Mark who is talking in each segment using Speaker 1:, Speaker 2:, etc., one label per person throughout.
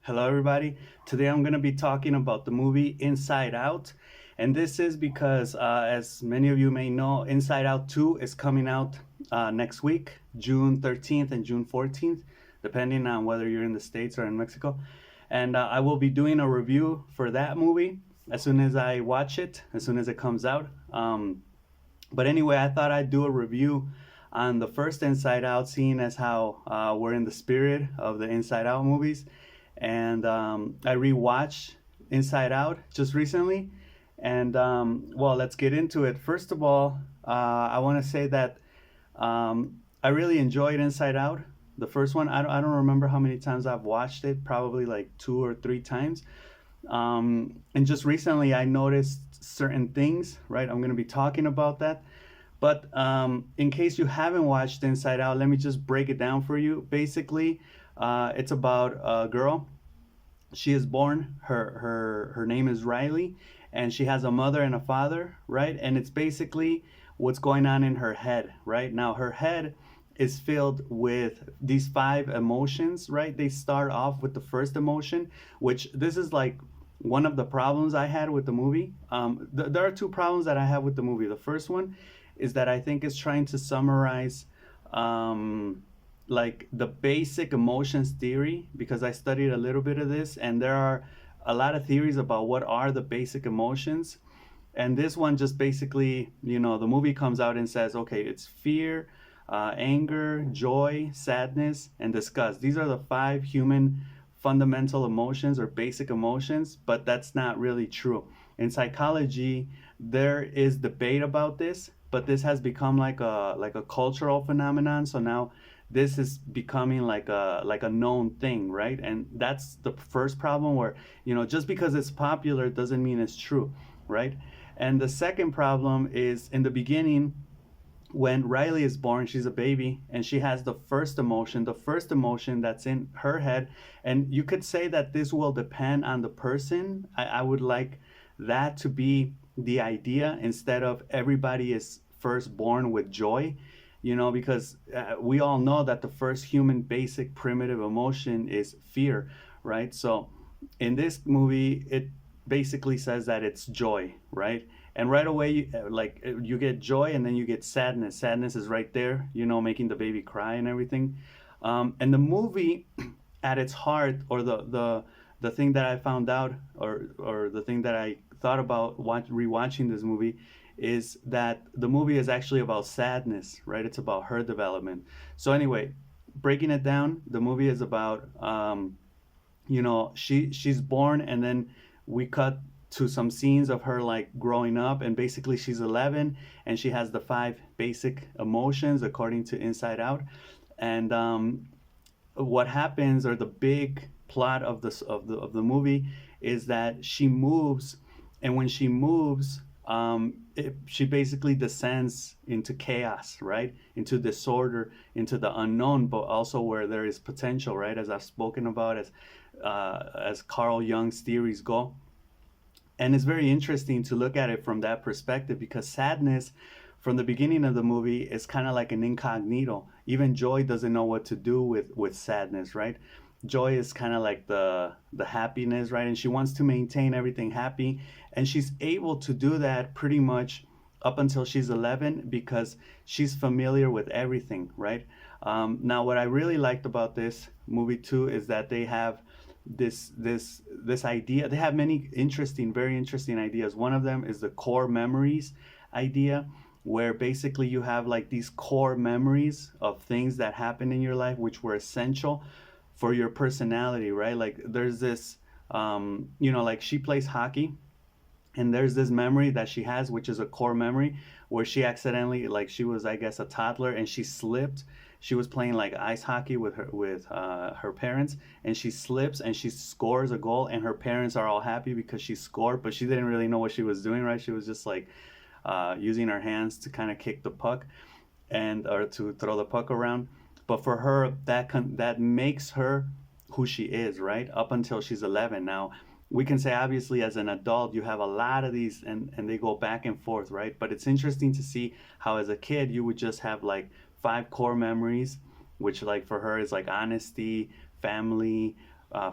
Speaker 1: Hello, everybody. Today I'm going to be talking about the movie Inside Out. And this is because, as many of you may know, Inside Out 2 is coming out next week, June 13th and June 14th, depending on whether you're in the States or in Mexico. And I will be doing a review for that movie as soon as I watch it, as soon as it comes out. But anyway, I thought I'd do a review on the first Inside Out, seeing as how we're in the spirit of the Inside Out movies. And I rewatched Inside Out just recently. And well, let's get into it. First of all, I want to say that I really enjoyed Inside Out. The first one, I don't remember how many times I've watched it, probably like two or three times. And just recently, I noticed certain things, right? I'm going to be talking about that. But in case you haven't watched Inside Out, let me just break it down for you. Basically, it's about a girl. She is born. Her name is Riley, and she has a mother and a father, right? And it's basically what's going on in her head, right? Now, her head is filled with these five emotions, right? They start off with the first emotion, which this is like one of the problems I had with the movie. There are two problems that I have with the movie. The first one is that I think it's trying to summarize um, like the basic emotions theory, because I studied a little bit of this, and there are a lot of theories about what are the basic emotions. And this one just basically, the movie comes out and says, okay, it's fear, anger, joy, sadness, and disgust. These are the five human fundamental emotions or basic emotions, but that's not really true. In psychology, there is debate about this, but this has become like a cultural phenomenon. So now this is becoming like a known thing, right? And that's the first problem where, just because it's popular doesn't mean it's true, right? And the second problem is in the beginning, when Riley is born, she's a baby, and she has the first emotion that's in her head. And you could say that this will depend on the person. I would like that to be the idea instead of everybody is first born with joy, because we all know that the first human basic primitive emotion is fear, right? So in this movie, it basically says that it's joy, right? And right away, you get joy, and then you get sadness. Sadness is right there, making the baby cry and everything. And the movie, at its heart, or the thing that I found out, or the thing that I thought about rewatching this movie, is that the movie is actually about sadness, right? It's about her development. So anyway, breaking it down, the movie is about she's born, and then we cut to some scenes of her like growing up, and basically she's 11, and she has the five basic emotions according to Inside Out. And what happens, or the big plot of the movie, is that she moves, and when she moves, she basically descends into chaos, right? Into disorder, into the unknown, but also where there is potential, right? As I've spoken about, as Carl Jung's theories go. And it's very interesting to look at it from that perspective, because sadness from the beginning of the movie is kind of like an incognito. Even joy doesn't know what to do with sadness, right? Joy is kind of like the happiness, right? And she wants to maintain everything happy, and she's able to do that pretty much up until she's 11, because she's familiar with everything, right? Now, what I really liked about this movie too is that they have this idea. They have many very interesting ideas. One of them is the core memories idea, where basically you have like these core memories of things that happened in your life which were essential for your personality, right? Like there's this like she plays hockey, and there's this memory that she has, which is a core memory, where she accidentally, like, she was, I guess, a toddler, and she slipped. She was playing like ice hockey with her parents, and she slips and she scores a goal, and her parents are all happy because she scored, but she didn't really know what she was doing, right? She was just like using her hands to kind of kick the puck, or to throw the puck around. But for her, that makes her who she is, right? Up until she's 11. Now, we can say, obviously, as an adult, you have a lot of these, and they go back and forth, right? But it's interesting to see how, as a kid, you would just have like 5 core memories, which, like, for her is like honesty, family,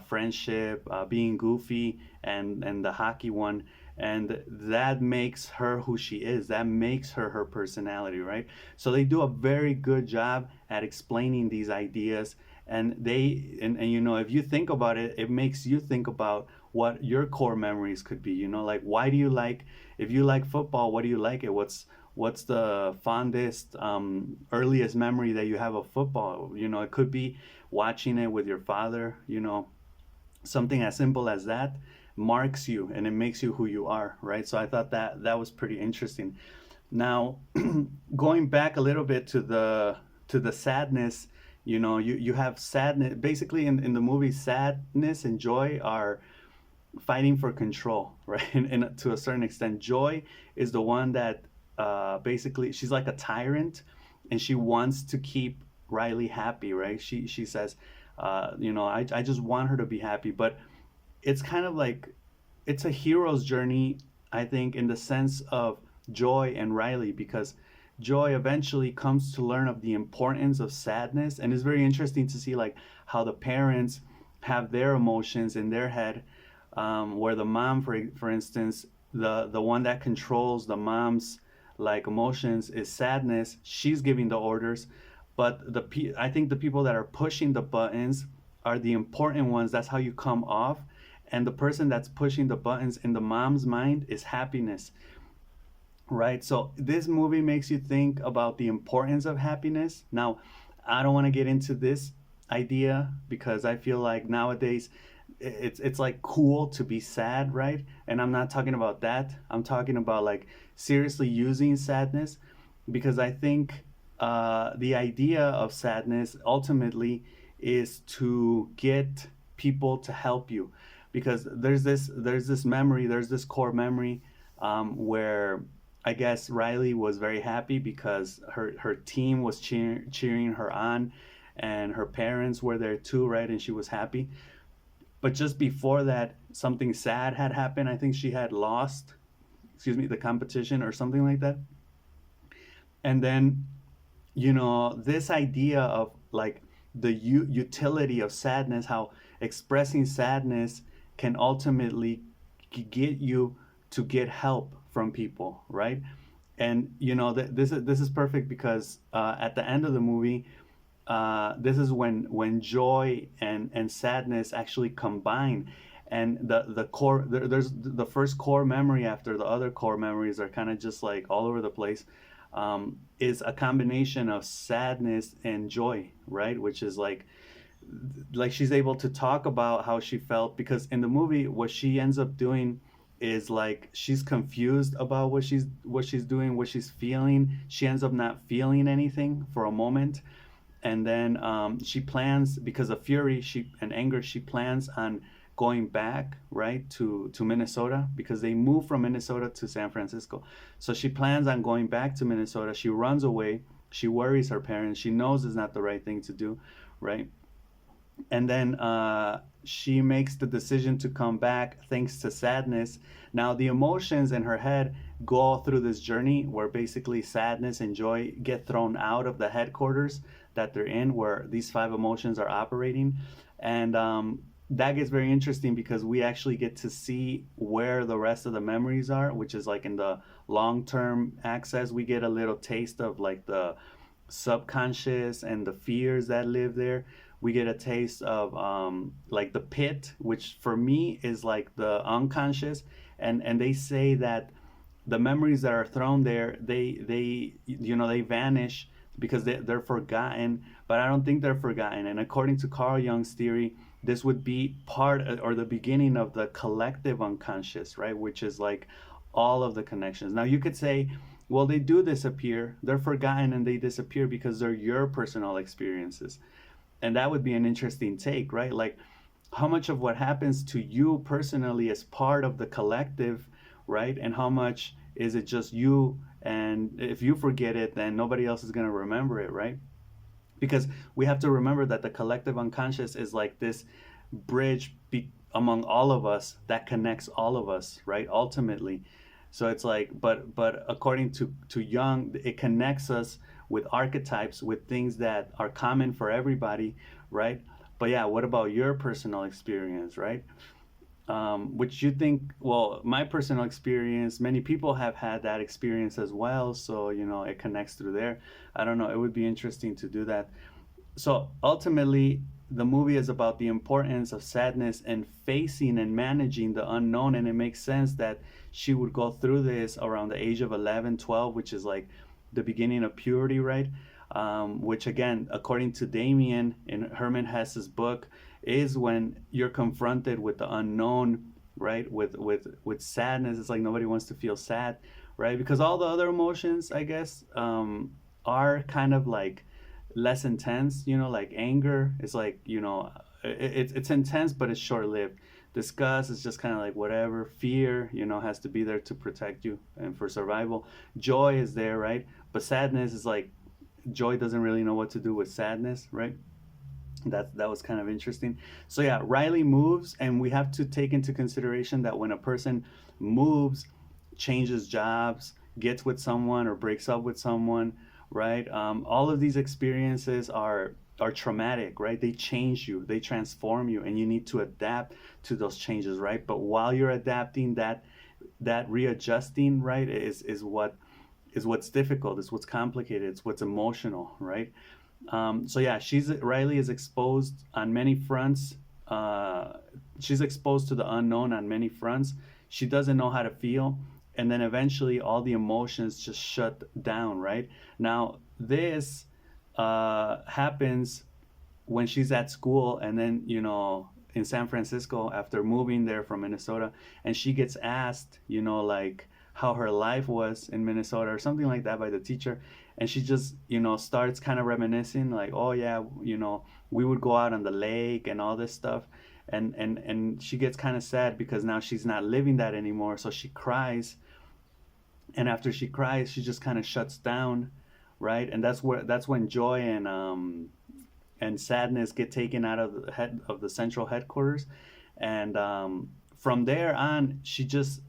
Speaker 1: friendship, being goofy, and the hockey one. And that makes her who she is. That makes her her personality, right? So they do a very good job at explaining these ideas. And you know, if you think about it, it makes you think about what your core memories could be. You know, like, why do you like, if you like football, what do you like it? What's the fondest, earliest memory that you have of football? You know, it could be watching it with your father. You know, something as simple as that marks you and it makes you who you are, right? So I thought that that was pretty interesting. Now, going back a little bit to the sadness, you know, you have sadness basically in the movie. Sadness and joy are fighting for control, right? And to a certain extent, Joy is the one that, basically, she's like a tyrant, and she wants to keep Riley happy, right? She says, you know, I just want her to be happy. But it's kind of like, it's a hero's journey, I think, in the sense of Joy and Riley, because Joy eventually comes to learn of the importance of sadness. And it's very interesting to see like how the parents have their emotions in their head, where the mom, for instance, the one that controls the mom's like emotions is sadness. She's giving the orders, but I think the people that are pushing the buttons are the important ones. That's how you come off. And the person that's pushing the buttons in the mom's mind is happiness, right? So this movie makes you think about the importance of happiness. Now, I don't want to get into this idea because I feel like nowadays it's like cool to be sad, right? And I'm not talking about that. I'm talking about like seriously using sadness, because I think, the idea of sadness ultimately is to get people to help you, because there's this core memory, where I guess Riley was very happy because her team was cheering her on, and her parents were there too, right? And she was happy. But just before that, something sad had happened. I think she had lost, excuse me, the competition or something like that. And then, you know, this idea of like the utility of sadness, how expressing sadness can ultimately get you to get help from people, right? And you know, this is perfect because, at the end of the movie, this is when joy and sadness actually combine. And the core there's the first core memory after the other core memories are kind of just like all over the place, is a combination of sadness and joy, right? Which is like she's able to talk about how she felt, because in the movie what she ends up doing is like she's confused about what she's doing, what she's feeling. She ends up not feeling anything for a moment. And then, she plans, because of fury she and anger, she plans on going back, right, to Minnesota, because they moved from Minnesota to San Francisco. So she plans on going back to Minnesota. She runs away. She worries her parents. She knows it's not the right thing to do, right? And then, she makes the decision to come back thanks to sadness. Now the emotions in her head go through this journey where basically sadness and joy get thrown out of the headquarters that they're in, where these five emotions are operating. And, that gets very interesting because we actually get to see where the rest of the memories are, which is like in the long-term access. We get a little taste of like the subconscious and the fears that live there. We get a taste of, like the pit, which for me is like the unconscious. And they say that the memories that are thrown there, they you know, they vanish because they're forgotten. But I don't think they're forgotten. And according to Carl Jung's theory, this would be part, or the beginning of the collective unconscious, right? Which is like all of the connections. Now you could say, well, they do disappear, they're forgotten, and they disappear because they're your personal experiences. And that would be an interesting take, right? Like, how much of what happens to you personally is part of the collective, right? And how much is it just you? And if you forget it, then nobody else is going to remember it, right? Because we have to remember that the collective unconscious is like this bridge among all of us that connects all of us, right? Ultimately. So it's like, but according to Jung, it connects us with archetypes, with things that are common for everybody, right? But yeah, what about your personal experience, right? Which you think, well, my personal experience, many people have had that experience as well. So, it connects through there. I don't know. It would be interesting to do that. So ultimately, the movie is about the importance of sadness and facing and managing the unknown. And it makes sense that she would go through this around the age of 11, 12, which is like the beginning of puberty, right? Which, again, according to Damien in Herman Hesse's book, is when you're confronted with the unknown, right? With sadness. It's like nobody wants to feel sad, right? Because all the other emotions, I guess, are kind of like less intense, like anger is like, it's intense, but it's short lived. Disgust is just kind of like whatever. Fear, has to be there to protect you and for survival. Joy is there, right? But sadness is like, joy doesn't really know what to do with sadness, right? That was kind of interesting. So yeah, Riley moves, and we have to take into consideration that when a person moves, changes jobs, gets with someone, or breaks up with someone, right? All of these experiences are traumatic, right? They change you, they transform you, and you need to adapt to those changes, right? But while you're adapting, that readjusting, right, is what's difficult, is what's complicated, it's what's emotional, right? So yeah, Riley is exposed on many fronts. She's exposed to the unknown on many fronts. She doesn't know how to feel, and then eventually all the emotions just shut down. Right now, this happens when she's at school, and then in San Francisco after moving there from Minnesota, and she gets asked, like how her life was in Minnesota or something like that by the teacher, and she just starts kind of reminiscing like, oh yeah, we would go out on the lake and all this stuff, and she gets kind of sad because now she's not living that anymore, so she cries, and after she cries she just kind of shuts down, right? And that's when joy and sadness get taken out of the head of the central headquarters, and from there on she just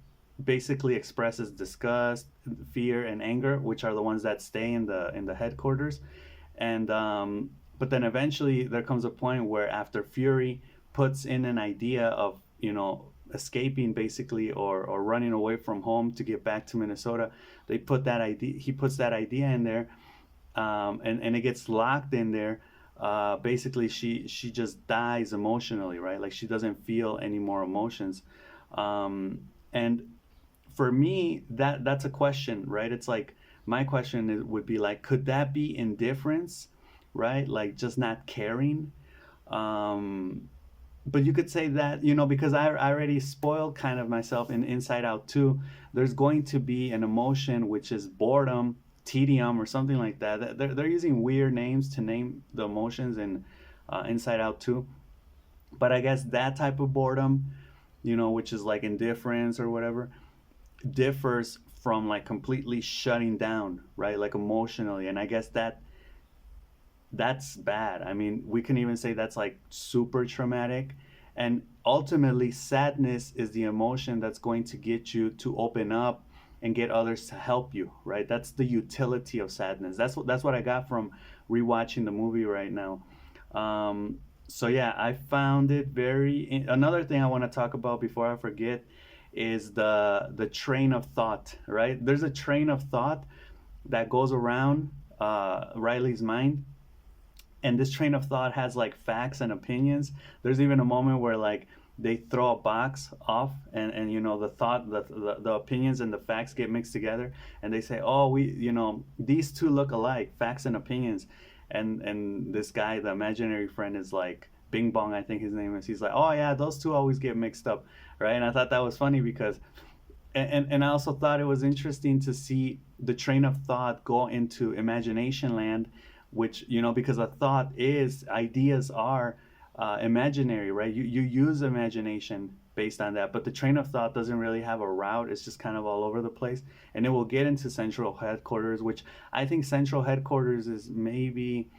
Speaker 1: basically expresses disgust, fear, and anger, which are the ones that stay in the headquarters. And but then eventually there comes a point where after Fury puts in an idea of escaping basically, or running away from home to get back to Minnesota, they put that idea he puts that idea in there, and it gets locked in there. Basically she just dies emotionally, right? Like she doesn't feel any more emotions. And for me, that's a question, right? It's like my question would be like, could that be indifference, right? Like just not caring. um but you could say that, because I already spoiled kind of myself in Inside Out 2. There's going to be an emotion which is boredom, tedium, or something like that. They're using weird names to name the emotions in Inside Out 2. But I guess that type of boredom, which is like indifference or whatever, differs from like completely shutting down, right? Like emotionally. And I guess that's bad. I mean, we can even say that's like super traumatic. And ultimately, sadness is the emotion that's going to get you to open up and get others to help you, right? That's the utility of sadness. That's what I got from rewatching the movie right now. So yeah, I found it very. Another thing I want to talk about before I forget is the train of thought, right? There's a train of thought that goes around Riley's mind, and this train of thought has like facts and opinions. There's even a moment where like they throw a box off, and the thought, the opinions and the facts get mixed together, and they say, oh, we these two look alike, facts and opinions. And this guy, the imaginary friend, is like Bing Bong, I think his name is. He's like, oh yeah, those two always get mixed up, right? And I thought that was funny because, and I also thought it was interesting to see the train of thought go into imagination land, which because a thought is, ideas are imaginary, right? You use imagination based on that, but the train of thought doesn't really have a route. It's just kind of all over the place, and it will get into central headquarters, which I think central headquarters is maybe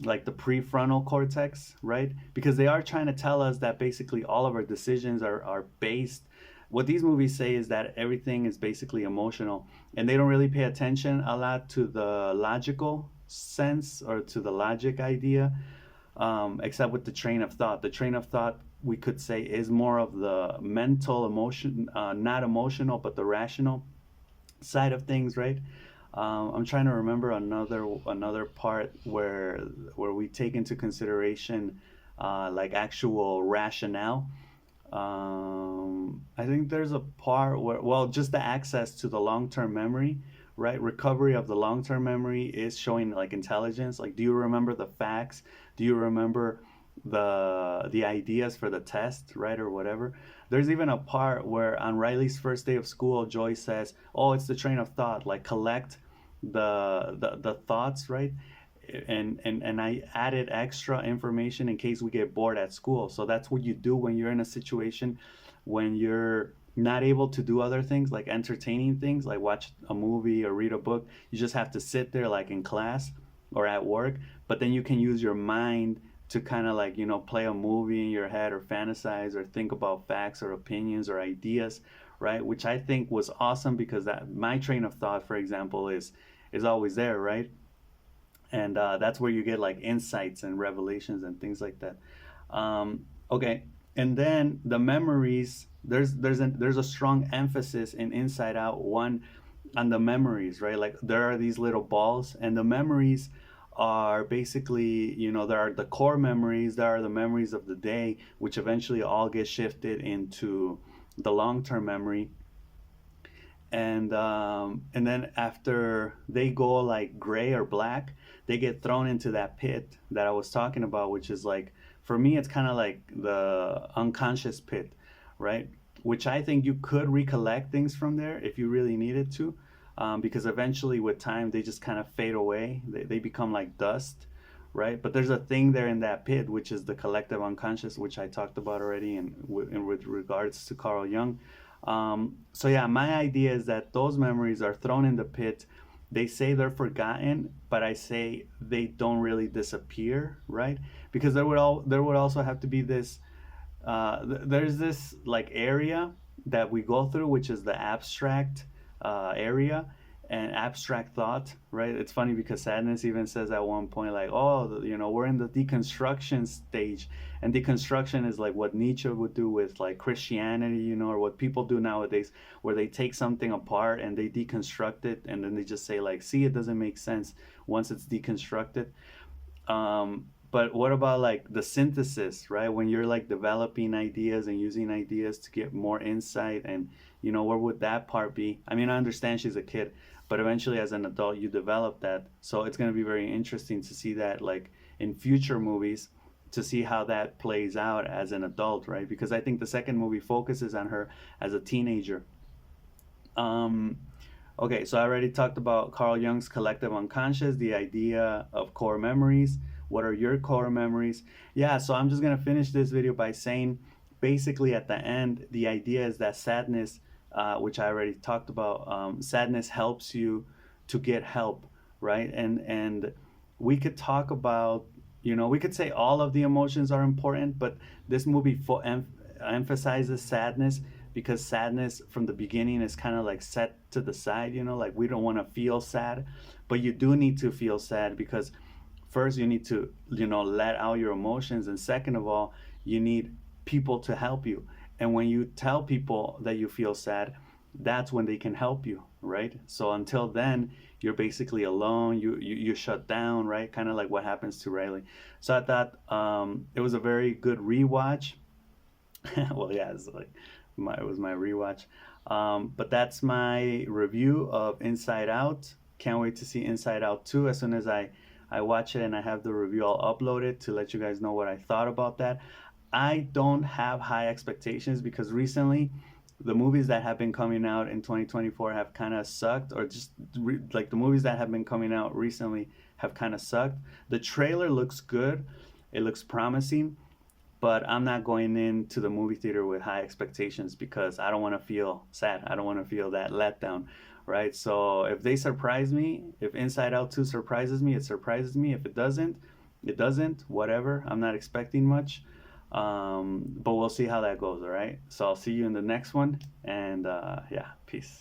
Speaker 1: like the prefrontal cortex, right? Because they are trying to tell us that basically all of our decisions are based. What these movies say is that everything is basically emotional, and they don't really pay attention a lot to the logical sense or to the logic idea. except with the train of thought. The train of thought, we could say, is more of the mental emotion, not emotional, but the rational side of things, right? I'm trying to remember another part where we take into consideration like actual rationale. I think there's a part where, well, just the access to the long-term memory, right? Recovery of the long-term memory is showing like intelligence. Like, do you remember the facts? Do you remember the ideas for the test, right, or whatever? There's even a part where on Riley's first day of school, Joy says, "Oh, it's the train of thought. Like, collect the thoughts, right?" And I added extra information in case we get bored at school. So that's what you do when you're in a situation when you're not able to do other things like entertaining things like watch a movie or read a book. You just have to sit there like in class or at work, but then you can use your mind to kind of like, play a movie in your head or fantasize or think about facts or opinions or ideas, right? Which I think was awesome because that my train of thought, for example, is always there, right? And that's where you get like insights and revelations and things like that. Okay, and then the memories. There's a strong emphasis in Inside Out one on the memories, right? Like there are these little balls, and the memories are basically, there are the core memories, there are the memories of the day, which eventually all get shifted into the long-term memory, and then after they go like gray or black, they get thrown into that pit that I was talking about, which is like, for me it's kind of like the unconscious pit, right? Which I think you could recollect things from there if you really needed to, because eventually with time they just kind of fade away, they become like dust, right? But there's a thing there in that pit, which is the collective unconscious, which I talked about already, and with regards to Carl Jung. So yeah, my idea is that those memories are thrown in the pit. They say they're forgotten, but I say they don't really disappear, right? Because there would also have to be this. There's this like area that we go through, which is the abstract area and abstract thought, right? It's funny because Sadness even says at one point, like, "Oh, we're in the deconstruction stage," and deconstruction is like what Nietzsche would do with like Christianity, or what people do nowadays, where they take something apart and they deconstruct it, and then they just say like, "See, it doesn't make sense once it's deconstructed." But what about like the synthesis, right? When you're like developing ideas and using ideas to get more insight, and where would that part be? I mean, I understand she's a kid, but eventually as an adult you develop that. So it's going to be very interesting to see that like in future movies, to see how that plays out as an adult, right? Because I think the second movie focuses on her as a teenager. Um, Okay, so I already talked about Carl Jung's collective unconscious, the idea of core memories. What are your core memories? Yeah, so I'm just gonna finish this video by saying, basically at the end, the idea is that sadness, which I already talked about, sadness helps you to get help, right? And we could talk about, we could say all of the emotions are important, but this movie emphasizes sadness because sadness from the beginning is kind of like set to the side, like we don't want to feel sad, but you do need to feel sad because first you need to, let out your emotions, and second of all, you need people to help you. And when you tell people that you feel sad, that's when they can help you, right? So until then, you're basically alone. You shut down, right? Kind of like what happens to Riley. So I thought it was a very good rewatch. Well, yeah, it was my rewatch. But that's my review of Inside Out. Can't wait to see Inside Out 2 as soon as I watch it and I have the review. I'll upload it to let you guys know what I thought about that. I don't have high expectations because recently the movies that have been coming out in 2024 have kind of sucked, or just like the movies that have been coming out recently have kind of sucked. The trailer looks good, it looks promising, but I'm not going into the movie theater with high expectations because I don't want to feel sad. I don't want to feel that letdown, right? So if they surprise me, if Inside Out 2 surprises me, it surprises me. If it doesn't, it doesn't, whatever. I'm not expecting much. But we'll see how that goes, all right? So I'll see you in the next one, and yeah, peace.